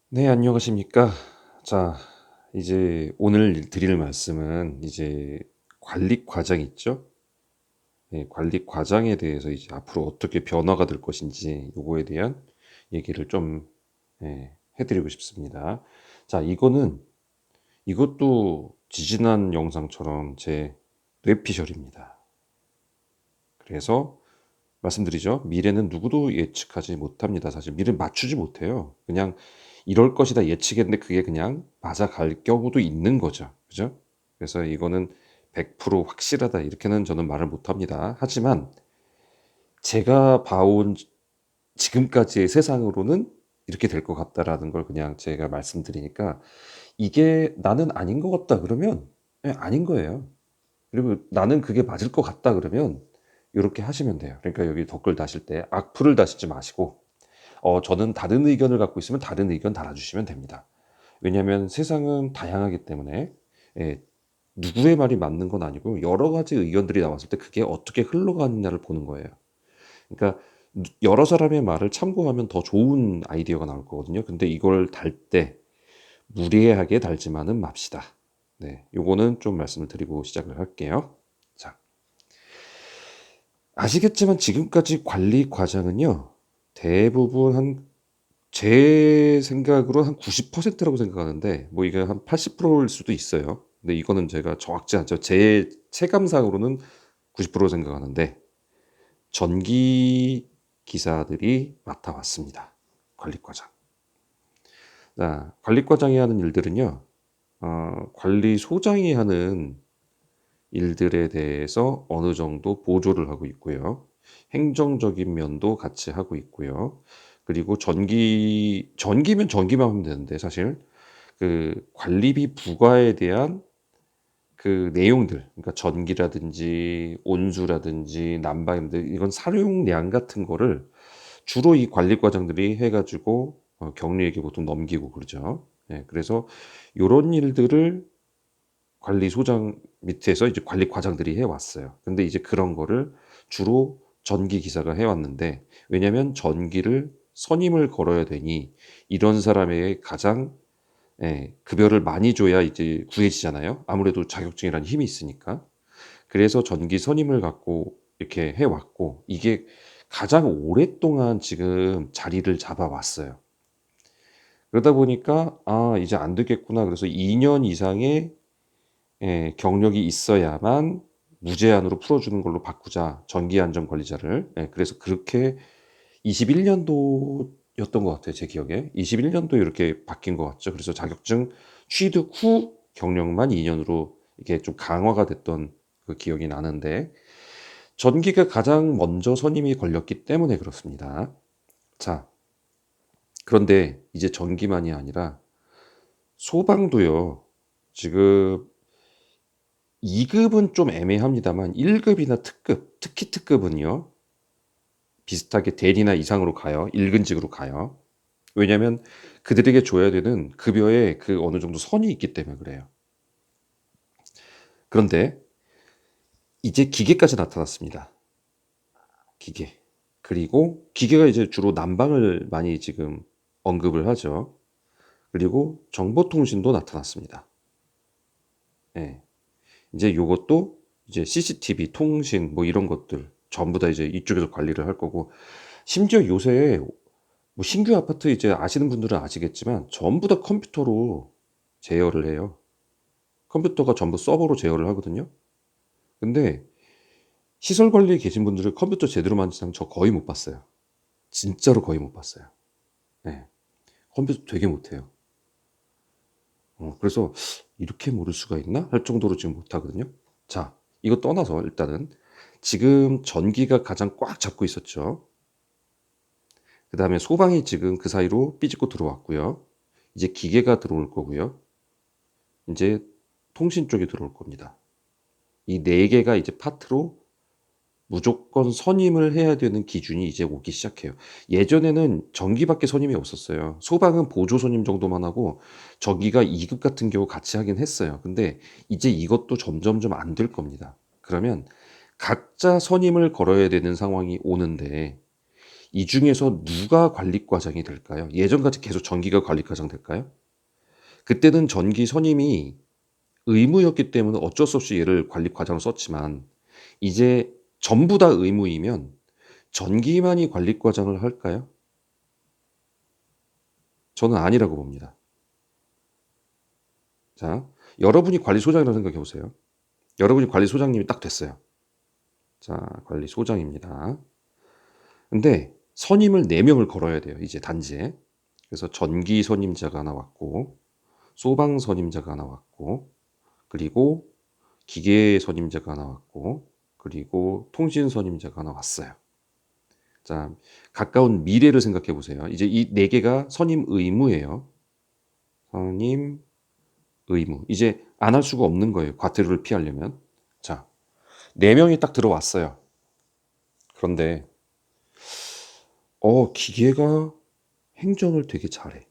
네, 안녕하십니까. 자, 이제 오늘 드릴 말씀은 이제 관리 과정 있죠? 네, 관리 과정에 대해서 이제 앞으로 어떻게 변화가 될 것인지 요거에 대한 얘기를 좀 해드리고 싶습니다. 자, 이것도 지지난 영상처럼 제 뇌피셜입니다. 그래서 말씀드리죠. 미래는 누구도 예측하지 못합니다. 사실 미래는 맞추지 못해요. 그냥 이럴 것이다 예측했는데 그게 그냥 맞아갈 경우도 있는 거죠. 그죠? 그래서 이거는 100% 확실하다 이렇게는 저는 말을 못합니다. 하지만 제가 봐온 지금까지의 세상으로는 이렇게 될 것 같다라는 걸 그냥 제가 말씀드리니까 이게 나는 아닌 것 같다 그러면 아닌 거예요. 그리고 나는 그게 맞을 것 같다 그러면 이렇게 하시면 돼요. 그러니까 여기 댓글 다실 때 악플을 다시지 마시고 저는 다른 의견을 갖고 있으면 다른 의견 달아주시면 됩니다. 왜냐하면 세상은 다양하기 때문에 예, 누구의 말이 맞는 건 아니고 여러 가지 의견들이 나왔을 때 그게 어떻게 흘러가느냐를 보는 거예요. 그러니까 여러 사람의 말을 참고하면 더 좋은 아이디어가 나올 거거든요. 근데 이걸 달 때 무리하게 달지만은 맙시다. 네, 요거는 좀 말씀을 드리고 시작을 할게요. 자, 아시겠지만 지금까지 관리 과정은요, 대부분 제 생각으로 한 90%라고 생각하는데, 뭐 이게 한 80%일 수도 있어요. 근데 이거는 제가 정확지 않죠. 제 체감상으로는 90% 생각하는데, 전기 기사들이 맡아왔습니다. 관리 과장. 자, 관리 과장이 하는 일들은요, 관리 소장이 하는 일들에 대해서 어느 정도 보조를 하고 있고요. 행정적인 면도 같이 하고 있고요. 그리고 전기면 전기만 하면 되는데 사실 그 관리비 부과에 대한 그 내용들, 그러니까 전기라든지 온수라든지 난방인데 이건 사용량 같은 거를 주로 이 관리 과장들이 해가지고 경리에게 보통 넘기고 그러죠. 예, 그래서 요런 일들을 관리소장 밑에서 이제 관리 과장들이 해왔어요. 근데 이제 그런 거를 주로 전기 기사가 해왔는데 왜냐면 전기를 선임을 걸어야 되니 이런 사람에게 가장 급여를 많이 줘야 이제 구해지잖아요. 아무래도 자격증이라는 힘이 있으니까. 그래서 전기 선임을 갖고 이렇게 해왔고 이게 가장 오랫동안 지금 자리를 잡아왔어요. 그러다 보니까 이제 안 되겠구나. 그래서 2년 이상의 경력이 있어야만 무제한으로 풀어주는 걸로 바꾸자. 전기안전관리자를. 그래서 그렇게 21년도였던 것 같아요. 제 기억에. 21년도에 이렇게 바뀐 것 같죠. 그래서 자격증 취득 후 경력만 2년으로 이게 좀 강화가 됐던 그 기억이 나는데 전기가 가장 먼저 선임이 걸렸기 때문에 그렇습니다. 자, 그런데 이제 전기만이 아니라 소방도요. 지금 2급은 좀 애매합니다만 1급이나 특급, 특히 특급은요. 비슷하게 대리나 이상으로 가요. 일근직으로 가요. 왜냐하면 그들에게 줘야 되는 급여에 그 어느 정도 선이 있기 때문에 그래요. 그런데 이제 기계까지 나타났습니다. 기계. 그리고 기계가 이제 주로 난방을 많이 지금 언급을 하죠. 그리고 정보통신도 나타났습니다. 예. 이제 요것도 이제 CCTV, 통신 뭐 이런 것들 전부 다 이제 이쪽에서 관리를 할 거고 심지어 요새 뭐 신규 아파트 이제 아시는 분들은 아시겠지만 전부 다 컴퓨터로 제어를 해요. 컴퓨터가 전부 서버로 제어를 하거든요. 근데 시설 관리에 계신 분들은 컴퓨터 제대로 만지는 사람 저 거의 못 봤어요. 진짜로 거의 못 봤어요. 네. 컴퓨터 되게 못해요. 그래서 이렇게 모를 수가 있나? 할 정도로 지금 못하거든요. 자, 이거 떠나서 일단은 지금 전기가 가장 꽉 잡고 있었죠. 그 다음에 소방이 지금 그 사이로 삐집고 들어왔고요. 이제 기계가 들어올 거고요. 이제 통신 쪽이 들어올 겁니다. 이 네 개가 이제 파트로 무조건 선임을 해야 되는 기준이 이제 오기 시작해요. 예전에는 전기밖에 선임이 없었어요. 소방은 보조 선임 정도만 하고 전기가 2급 같은 경우 같이 하긴 했어요. 근데 이제 이것도 점점점 안 될 겁니다. 그러면 각자 선임을 걸어야 되는 상황이 오는데 이 중에서 누가 관리과장이 될까요? 예전같이 계속 전기가 관리과장 될까요? 그때는 전기 선임이 의무였기 때문에 어쩔 수 없이 얘를 관리과장으로 썼지만 이제 전부 다 의무이면 전기만이 관리과장을 할까요? 저는 아니라고 봅니다. 자, 여러분이 관리소장이라고 생각해 보세요. 여러분이 관리소장님이 딱 됐어요. 자, 관리소장입니다. 근데 선임을 4명을 걸어야 돼요. 이제 단지에. 그래서 전기 선임자가 나왔고, 소방 선임자가 나왔고, 그리고 기계 선임자가 나왔고, 그리고 통신 선임자가 나왔어요. 자, 가까운 미래를 생각해 보세요. 이제 이 4개가 선임 의무예요. 선임 의무. 이제 안 할 수가 없는 거예요. 과태료를 피하려면. 자, 4명이 딱 들어왔어요. 그런데 기계가 행정을 되게 잘해.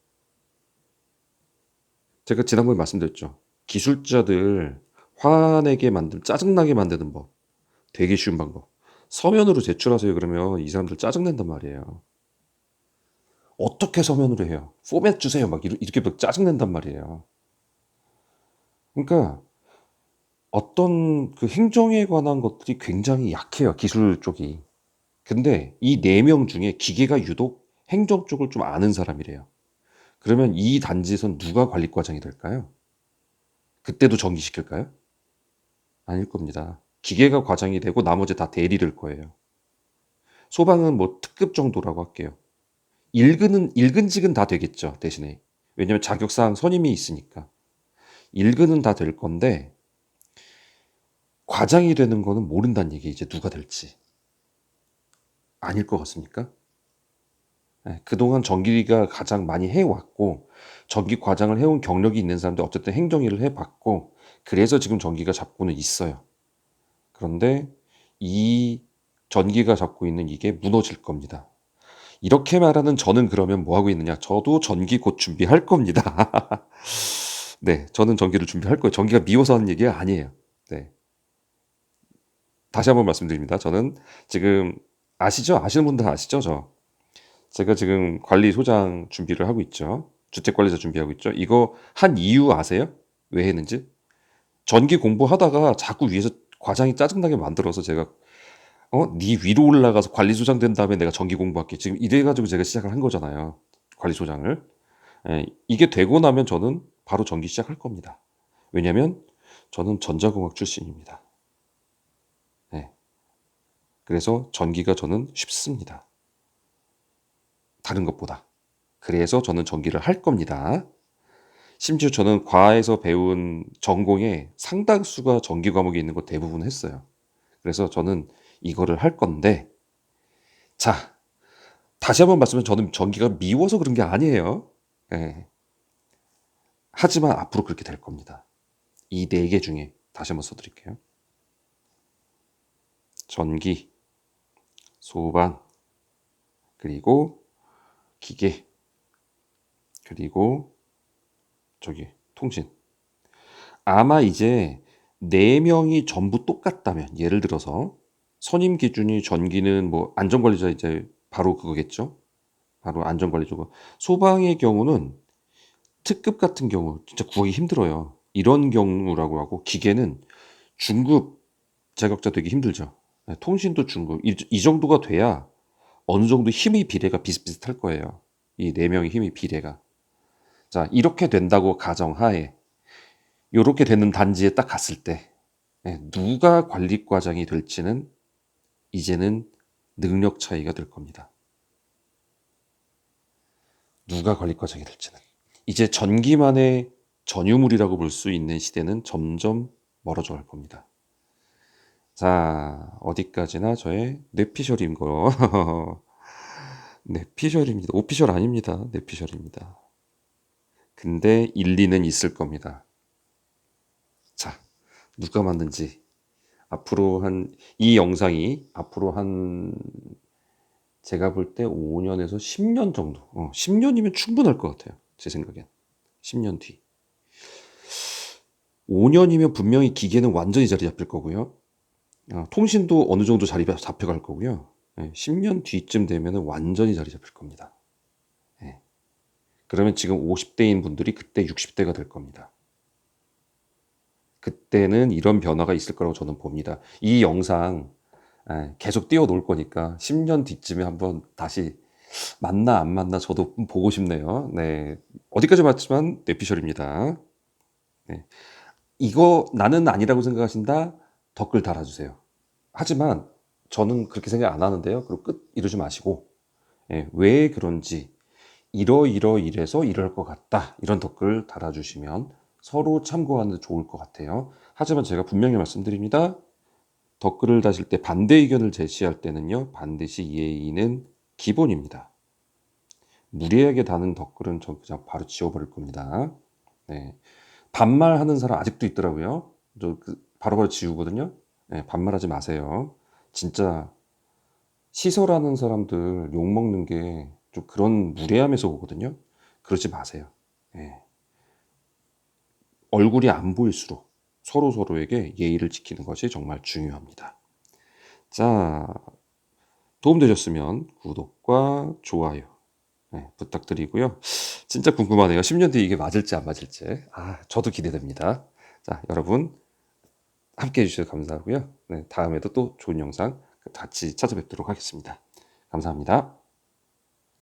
제가 지난번에 말씀드렸죠. 기술자들 화내게 짜증나게 만드는 법. 되게 쉬운 방법. 서면으로 제출하세요. 그러면 이 사람들 짜증낸단 말이에요. 어떻게 서면으로 해요? 포맷 주세요. 막 이렇게 막 짜증낸단 말이에요. 그러니까 어떤 그 행정에 관한 것들이 굉장히 약해요. 기술 쪽이. 근데 이 4명 중에 기계가 유독 행정 쪽을 좀 아는 사람이래요. 그러면 이 단지에선 누가 관리과장이 될까요? 그때도 정기시킬까요? 아닐 겁니다. 기계가 과장이 되고 나머지 다 대리를 거예요. 소방은 뭐 특급 정도라고 할게요. 일근직은 다 되겠죠, 대신에. 왜냐면 자격사항 선임이 있으니까. 일근은 다 될 건데, 과장이 되는 거는 모른다는 얘기, 이제 누가 될지. 아닐 것 같습니까? 네, 그동안 전기가 가장 많이 해왔고, 전기 과장을 해온 경력이 있는 사람들 어쨌든 행정일을 해봤고, 그래서 지금 전기가 잡고는 있어요. 그런데 이 전기가 잡고 있는 이게 무너질 겁니다. 이렇게 말하는 저는 그러면 뭐 하고 있느냐? 저도 전기 곧 준비할 겁니다. 네, 저는 전기를 준비할 거예요. 전기가 미워서 하는 얘기가 아니에요. 네. 다시 한번 말씀드립니다. 저는 지금 아시죠? 아시는 분들 아시죠? 제가 지금 관리소장 준비를 하고 있죠. 주택관리사 준비하고 있죠. 이거 한 이유 아세요? 왜 했는지? 전기 공부하다가 자꾸 위에서 과장이 짜증나게 만들어서 제가 네 위로 올라가서 관리소장 된 다음에 내가 전기 공부할게. 지금 이래가지고 제가 시작을 한 거잖아요. 관리소장을. 예, 이게 되고 나면 저는 바로 전기 시작할 겁니다. 왜냐면 저는 전자공학 출신입니다. 예, 그래서 전기가 저는 쉽습니다. 다른 것보다. 그래서 저는 전기를 할 겁니다. 심지어 저는 과에서 배운 전공의 상당수가 전기 과목에 있는 거 대부분 했어요. 그래서 저는 이거를 할 건데, 자, 다시 한번 말씀드리면 저는 전기가 미워서 그런 게 아니에요. 예. 하지만 앞으로 그렇게 될 겁니다. 이 4개 중에 다시 한번 써드릴게요. 전기, 소방, 그리고 기계, 그리고 통신. 아마 이제 4명이 전부 똑같다면, 예를 들어서 선임 기준이 전기는 뭐 안전관리자 이제 바로 그거겠죠. 바로 안전관리자고. 소방의 경우는 특급 같은 경우 진짜 구하기 힘들어요. 이런 경우라고 하고, 기계는 중급 자격자 되기 힘들죠. 네, 통신도 중급. 이 정도가 돼야 어느 정도 힘의 비례가 비슷비슷할 거예요. 이 4명의 힘의 비례가. 자, 이렇게 된다고 가정하에 이렇게 되는 단지에 딱 갔을 때 누가 관리과장이 될지는 이제는 능력 차이가 될 겁니다. 누가 관리과장이 될지는. 이제 전기만의 전유물이라고 볼 수 있는 시대는 점점 멀어져 갈 겁니다. 자, 어디까지나 저의 뇌피셜인 거. 뇌피셜입니다. 오피셜 아닙니다. 뇌피셜입니다. 근데 일리는 있을 겁니다. 자, 누가 만든지 앞으로 이 영상이 앞으로 제가 볼 때 5년에서 10년 정도. 10년이면 충분할 것 같아요. 제 생각엔. 10년 뒤. 5년이면 분명히 기계는 완전히 자리 잡힐 거고요. 통신도 어느 정도 자리 잡혀갈 거고요. 예, 10년 뒤쯤 되면은 완전히 자리 잡힐 겁니다. 예. 그러면 지금 50대인 분들이 그때 60대가 될 겁니다. 그때는 이런 변화가 있을 거라고 저는 봅니다. 이 영상 계속 띄워놓을 거니까 10년 뒤쯤에 한번 다시 맞나 안 맞나 저도 보고 싶네요. 네. 어디까지 봤지만 뇌피셜입니다. 네. 이거 나는 아니라고 생각하신다? 댓글 달아주세요. 하지만 저는 그렇게 생각 안 하는데요. 그리고 끝 이러지 마시고 왜 그런지 이래서 이럴 것 같다. 이런 댓글 달아주시면 서로 참고하는 데 좋을 것 같아요. 하지만 제가 분명히 말씀드립니다. 댓글을 다실 때 반대 의견을 제시할 때는요. 반드시 예의는 기본입니다. 무리하게 다는 댓글은 저 그냥 바로 지워버릴 겁니다. 네. 반말하는 사람 아직도 있더라고요. 저 바로바로 지우거든요. 네, 반말하지 마세요. 진짜 시설하는 사람들 욕먹는 게 좀 그런 무례함에서 오거든요. 그러지 마세요. 네. 얼굴이 안 보일수록 서로에게 예의를 지키는 것이 정말 중요합니다. 자, 도움되셨으면 구독과 좋아요 부탁드리고요. 진짜 궁금하네요. 10년 뒤에 이게 맞을지 안 맞을지. 저도 기대됩니다. 자, 여러분 함께 해주셔서 감사하고요. 네, 다음에도 또 좋은 영상 같이 찾아뵙도록 하겠습니다. 감사합니다.